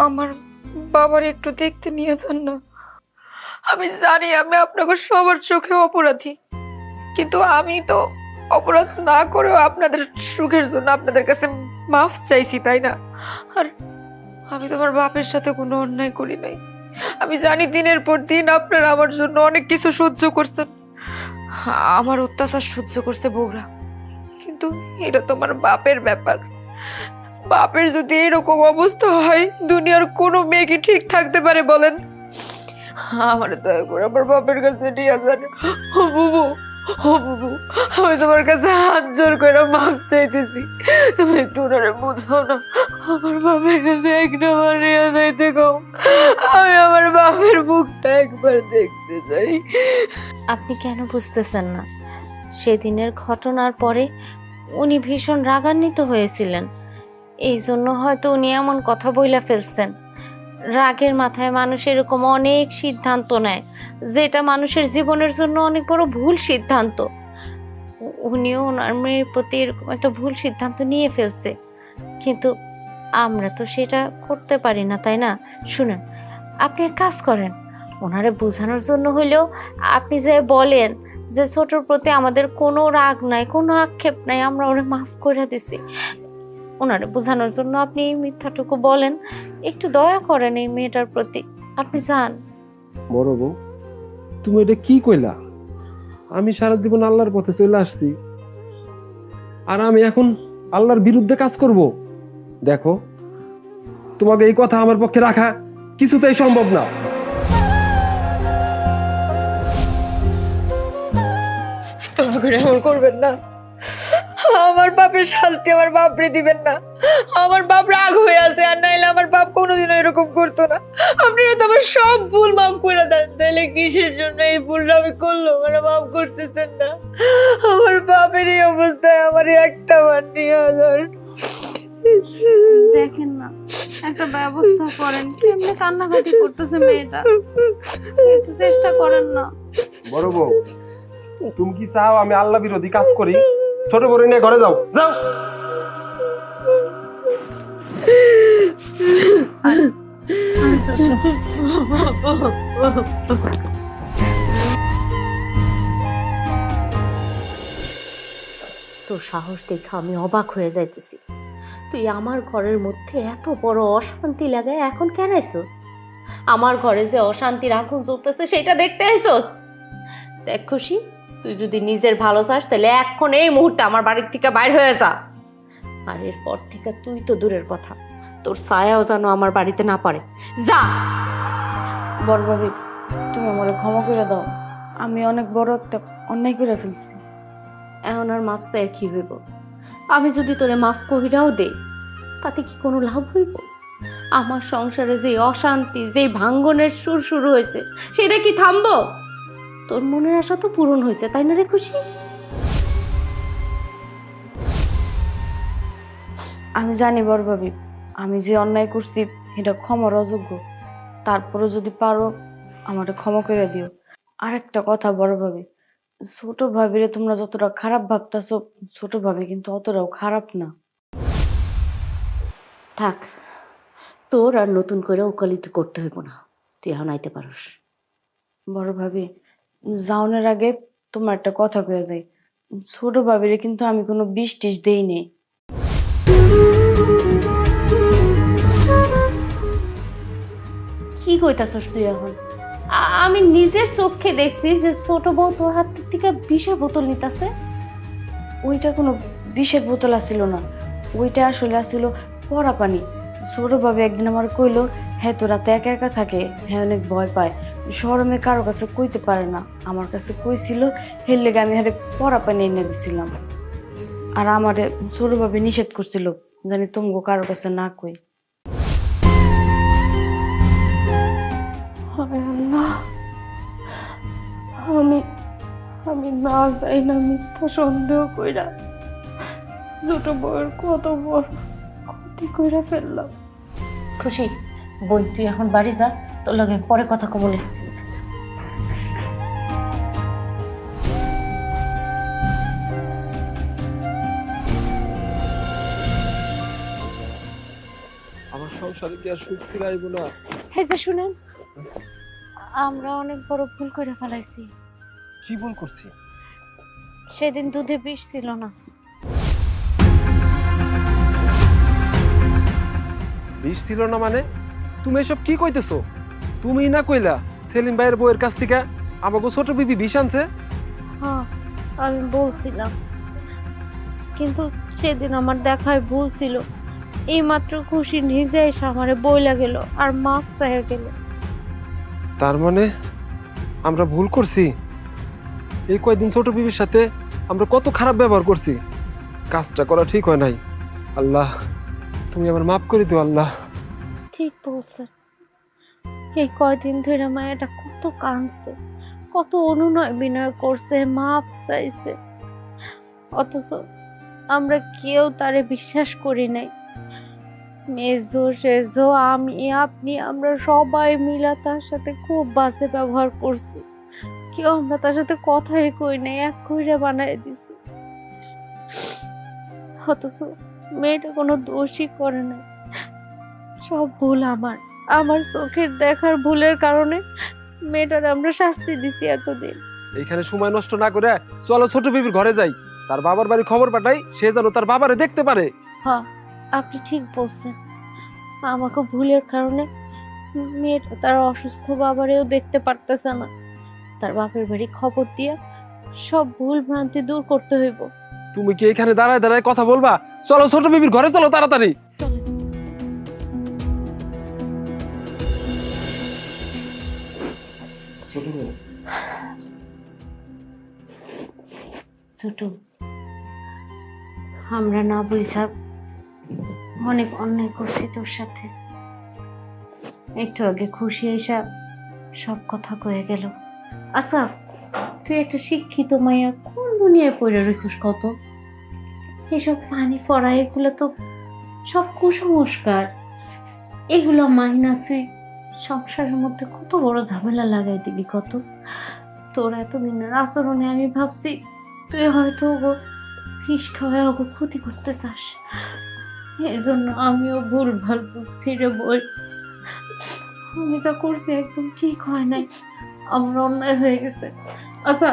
আমার বাবার একটু দেখতে নিয়ে যান না। আমি জানি আমি আপনাকে সবার চোখে অপরাধী, কিন্তু আমি তো অপরাধ না করেও আপনাদের সুখের জন্য আপনাদের কাছে মাফ চাইছি, তাই না? আর আমি তোমার বাপের সাথে কোনো অন্যায় করি নাই। আমি জানি দিনের পর দিন আপনারা আমার জন্য অনেক কিছু সহ্য করছেন, আমার অত্যাচার সহ্য করছে বউরা, কিন্তু এটা তোমার বাপের ব্যাপার। বাপের যদি এরকম অবস্থা হয়, দুনিয়ার কোনো মেয়ে কি ঠিক থাকতে পারে বলেন? আমার দয়া করে আমার বাপের কাছে নিয়ে যান। ও বুবু, ও বুবু, আমি তোমার কাছে হাত জোর করে মাপ চাইতেছি, তুমি একটু ওনারে বুঝাও না। আমার বাপের কাছে একটা বার নিয়ে যাইতে কও, আমি আমার বাপের মুখটা একবার দেখতে চাই। আপনি কেন বুঝতেছেন না? সেদিনের ঘটনার পরে উনি ভীষণ রাগান্বিত হয়েছিলেন, এই জন্য হয়তো উনি এমন কথা বইলা ফেলছেন। রাগের মাথায় মানুষ এরকম অনেক সিদ্ধান্ত নেয়, যেটা মানুষের জীবনের জন্য অনেক বড় ভুল সিদ্ধান্ত। উনিও ওনার মেয়ের প্রতি এরকম একটা ভুল সিদ্ধান্ত নিয়ে ফেলছে, কিন্তু আমরা তো সেটা করতে পারি না, তাই না? শুনেন, আপনি এক কাজ করেন, ওনারে বোঝানোর জন্য হইলেও আপনি যে বলেন যে ছোটর প্রতি আমাদের কোনো রাগ নাই, কোনো আক্ষেপ নাই, আমরা ওরে মাফ করে দিছি। ওনারে বোঝানোর জন্য আপনি এই মিথ্যাটুকু বলেন, একটু দয়া করেন এই মেয়েটার প্রতি। আপনি যান। বড় বউ, তুমি এটা কি কইলা? আমি সারা জীবন আল্লাহর পথে চলে আসছি, আর আমি এখন আল্লাহর বিরুদ্ধে কাজ করব? দেখো, তোমাকে এই কথা আমার পক্ষে রাখা কিছুতেই সম্ভব না। দয়া করে এমন করবেন না, আমার বাপের শাস্তি আমার বাপরে দিবেন না। আমার বাপ রাগ হয়ে আছে, আর নাইলে আমার বাপ কোনোদিনও এরকম করতো না। আপনারা তো আমার সব ভুল মাফ করে দেন, তাহলে কিসের জন্য এই ভুলটা আমি করলো মানে মাফ করতেছেন না? আমার বাপের এই অবস্থায় আমার একটা বার নিয়ে হাজার। দেখেন না, একটা ব্যবস্থা করেন। কেমনে কান্নাকাটি করতেছে মেয়েটা, একটু চেষ্টা করেন না। বড় বউ, তুমি কি চাও আমি আল্লাহ বিরোধী কাজ করি? ছোট বড় নিয়ে ঘরে যাও, যাও। তোর সাহস দেখে আমি অবাক হয়ে যাইতেছি। তুই আমার ঘরের মধ্যে এত বড় অশান্তি লাগায় এখন কেন আইসোস? আমার ঘরে যে অশান্তির আগুন জ্বলতেছে সেটা দেখতে আইসোস? দেখ খুশি, তুই যদি নিজের ভালো চাস তাহলে এখন এই মুহূর্তে আমার বাড়ির থেকে বাইর হয়ে যা। আর এরপর থেকে তুই তো দূরের কথা, তোর ছায়াও যেন আমার বাড়িতে না পারে। যা। বড় ভাবি, তুমি আমার ক্ষমা করে দাও, আমি অনেক বড় একটা অন্যায় করে ফেলছি। এখন আর মাফ চাই কি হইব? আমি যদি তোরে মাফ কইরাও দেই, তাতে কি কোনো লাভ হইব? আমার সংসারে যে অশান্তি, যে ভাঙ্গনের সুর শুরু হয়েছে, সেটা কি থামবো? তোর মনের আশা তো পূরণ হয়েছে, তাই না রে খুশি? আমি জানি বড় ভাবি, আমি যে অন্যায় করছি এটা ক্ষমার অযোগ্য। তারপরে যদি পারো আমারে ক্ষমা করে দিও। আর একটা কথা বড় ভাবি, ছোট ভাবিরে তোমরা যতটা খারাপ ভাবতাছো, ছোট ভাবি কিন্তু অতটাও খারাপ না। থাক, তোর আর নতুন করে ওকালিত করতে হইব না, তুই এখন আইতে পারস। বড় ভাবি, যাওনের আগে তোমার একটা কথা কয়ে যাই, ছোট ভাবিরে কিন্তু আমি কোনো বিষ টিস দেই নেই। কি কইতাছস তুই এখন? আমি নিজের চোখে দেখছি যে ছোট বউ তোর হাত থেকে বিষের বোতল নিতাছে। ওইটা কোনো বিষের বোতল আসিল না, ওইটা আসলে আসিল পরা পানি। ছোট ভাবি একদিন আমার কইলো, হ্যাঁ তো রাতে একা একা থাকে, হ্যাঁ অনেক ভয় পায়, শরমে কারো কাছে কইতে পারে না। আমার কাছে কইছিল, হের লেগে আমি হ্যাঁ পরা পানি এনে দিছিলাম। আর আমারে ছোট ভাবি নিষেধ করছিল, জানি তুমগো কারো কাছে না কই। হায় আল্লাহ, আমি আমি না যাই না মিথ্যা সন্দেহ কইরা ছোট বউয়ের কত বড় ক্ষতি কইরা ফেললাম। খুশি বই, তুই এখন বাড়ি যা, তোর লগে পরে কথা কমলে। আমার সংসারে কি আর সুখ ফিরে আইব না? এই যে শুনেন, আমরা অনেক বড় ভুল করে ফেলাইছি। কি ভুল করছি? সেদিন দুধে বিষ ছিল না। বিষ ছিল না মানে? তুমি এসব কি কইতেছো? তুমি না কইলা সেলিম ভাইয়ের বউয়ের কাছ থেকে আমাকে ছোট বিবি বিষ আনছে? হ্যাঁ, আমি বলছিলাম, কিন্তু সেদিন আমার দেখায় ভুল ছিল। এইমাত্র খুশি নিজে এসে আমারে বইলা গেল আর মাফ চাইয়া গেল। তার মানে আমরা ভুল করছি? এই কয়দিন ছোট বিবির সাথে আমরা কত খারাপ ব্যবহার করছি, কাজটা করা ঠিক হয় নাই। আল্লাহ, তুমি আমার মাফ করে দিও আল্লাহ। ঠিক বলছেন, এই কয়দিন ধরে মায়াটা কত কাঁদছে, কত অনুনয় বিনয় করছে, মাপ চাইছে, অথচ আমরা কেউ তারে বিশ্বাস করি নাই। মেজো সেজো আমি আপনি আমরা সবাই মিলা তার সাথে খুব বাজে ব্যবহার করছি। কেউ আমরা তার সাথে কথাই কই নাই, এক কইরা বানাই দিছি। অথচ মেয়েটা কোনো দোষই করে নাই। সব ভুল আমার, আমার চোখের দেখার ভুলের কারণে মেয়েটার আমরা শাস্তি দিছি এতদিন। এইখানে সময় নষ্ট না করে চলো ছোট বিবির ঘরে যাই, তার বাবার বাড়ি খবর পাঠাই, সে যেন তার বাবারে দেখতে পারে। হ্যাঁ, আপনি ঠিক বলছেন। আমাকে ভুলের কারণে মেয়েটা তার অসুস্থ বাবারেও দেখতে পারতেছে না। তার বাপের বাড়ি খবর দিয়া সব ভুল ভ্রান্তি দূর করতে হইব। তুমি কি এখানে দাঁড়ায় দাঁড়ায় কথা বলবা? চলো ছোট বিবির ঘরে চলো তাড়াতাড়ি। চলেন। ছোট, আমরা না বুঝা অনেক অন্যায় করছি তোর সাথে। একটু আগে খুশি এসা সব কথা কয়ে গেল। আচ্ছা, তুই একটা শিক্ষিত মাইয়া, কোন দুনিয়ায় পড়ে রয়েছিস? কত এসব পানি পড়া, এগুলো তো সব কুসংস্কার। এগুলো মাইনা তুই সংসারের মধ্যে কত বড় ঝামেলা লাগাই দিলি। কত তোর এতদিনের আচরণে আমি ভাবছি তুই হয়তো ওগো ফিস খাওয়ায় ওগো ক্ষতি করতে চাস। এই জন্য আমিও ভুল ভাল বুঝছি রে বই। আমি যা করছি একদম ঠিক হয় নাই, আমার অন্যায় হয়ে গেছে। আচ্ছা,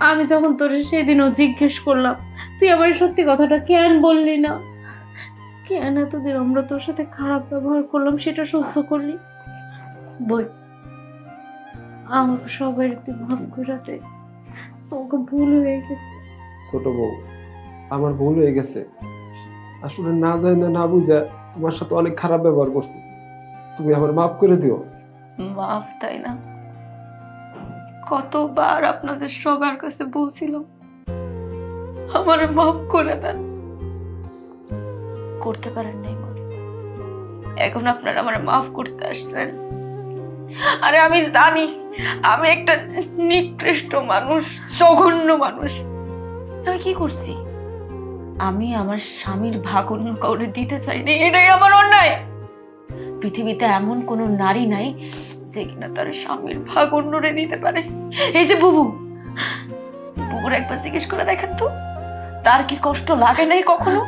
আমি যখন তোরে সেদিনও জিজ্ঞেস করলাম, তুই আবার সত্যি কথাটা কেন বললি না? কেন এতদিন আমরা তোর সাথে খারাপ ব্যবহার করলাম সেটা সহ্য করলি? বই, আমাকে সবাই একটু মাফ করে দে, তোকে ভুল হয়ে গেছে। ছোট বউ, আমার ভুল হয়ে গেছে। আসলে না জানি না বুঝা তোমার সাথে অনেক খারাপ ব্যবহার করছি, তুমি আমার মাফ করে দিও। মাফ, তাই না? কতবার আপনাদের সবার কাছে বলছিলাম আমারে মাফ করে দেন, করতে পারেন নাই বল। এখন আপনারা আমার মাফ করতে আসছেন। আরে আমি জানি আমি একটা নিকৃষ্ট মানুষ, জঘন্য মানুষ। আমি কি করছি? আমি আমার স্বামীর ভাগ অন্য কাউরে দিতে চাইনি, এটাই আমার অন্যায়। পৃথিবীতে এমন কোনো নারী নাই যে কিনা তার স্বামীর ভাগ অন্যরে দিতে পারে। এই যে বুবু, বুবুর একবার জিজ্ঞেস করে দেখেন তো, তার কি কষ্ট লাগে নাই কখনো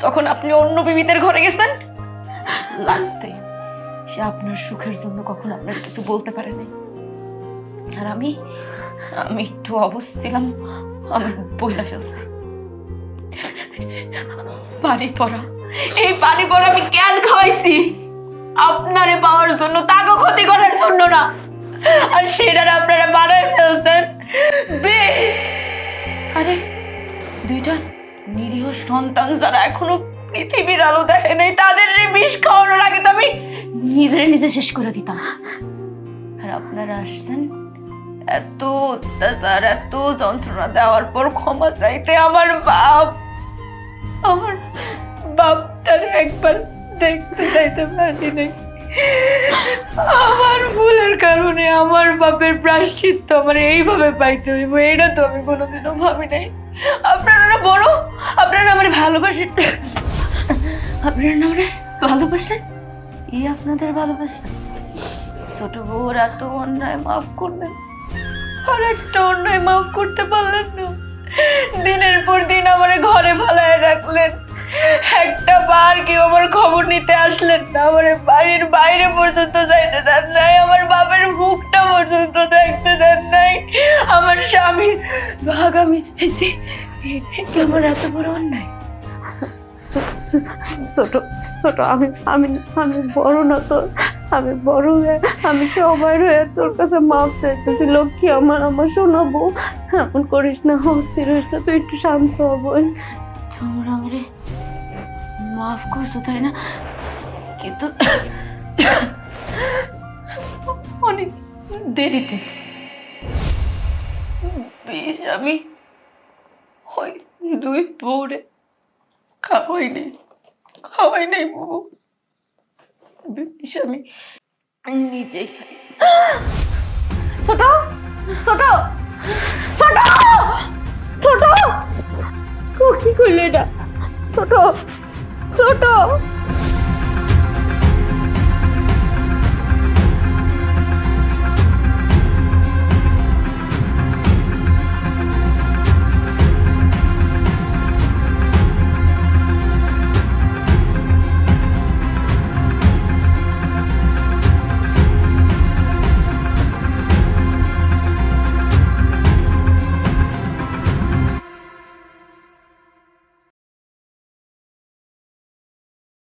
যখন আপনি অন্য বিবিদের ঘরে গেছেন? লাগছে। সে আপনার সুখের জন্য কখনো আপনার কিছু বলতে পারে নাই। আর আমি একটু অবশ ছিলাম, আমি বইলা ফেলছি। পানি পড়া, এই পানি পড়া আমি কেন খাওয়াইছি? আপনারে পাওয়ার জন্য, তাকে ক্ষতি করার জন্য না। আর সেটা আপনারা বানায় ফেলছেন বেশ। আরে দুইটা নিরীহ সন্তান যারা এখনো পৃথিবীর আলো দেখে নাই, তাদের বিষ খাওয়ানোর আগে তো আমি নিজে শেষ করে দিতাম। আর আপনারা আসছেন এত অত্যাচার, এত যন্ত্রণা দেওয়ার পর ক্ষমা চাইতে। আমার বাপটারে একবার দেখতে চাইতে পারি নাই। আমার ভুলের কারণে আমার বাপের প্রায়শ্চিত্ত আমার এইভাবে পাইতে হইব, এটা তো আমি কোনোদিনও ভাবি নাই। আপনারা বড়, আপনারা আমার ভালোবাসেন, আপনারা আমার ভালোবাসেন, এই আপনাদের ভালোবাসা। ছোট বউরা তো অন্যায় মাফ করলেন, আর একটা অন্যায় মাফ করতে পারলেন না। দিনের পর দিন আমার ঘরে ফালায় রাখলেন, একটা বার কেউ আমার খবর নিতে আসলেন না। আমার বাড়ির বাইরে পর্যন্ত যাইতে দেন নাই, আমার বাপের মুখটা পর্যন্ত দেখতে দেন নাই। আমার স্বামীর ভাগ আমি চাইছি, এটা আমার এত বড় অন্যায়। ছোট ছোট আমি আমি আমি বড় না তোর, আমি বড় হয়ে আমি সবাই হয়ে তোর কাছে মাপ চাইতেছি। লক্ষ্মী আমার শোনাবো, এমন করিস না, অস্থির হইস না, তুই একটু শান্ত হবো। তোমরা আমারে মাফ করছো তাই না, কিন্তু অনেক দেরিতে। বেশ আমি ওই দুই বউরে খাওয়াই নাই বাবু, বেশ আমি নিজেই খাই। ছোট ছোট ছোট ছোট, কি করলে এটা? ছোট ছোট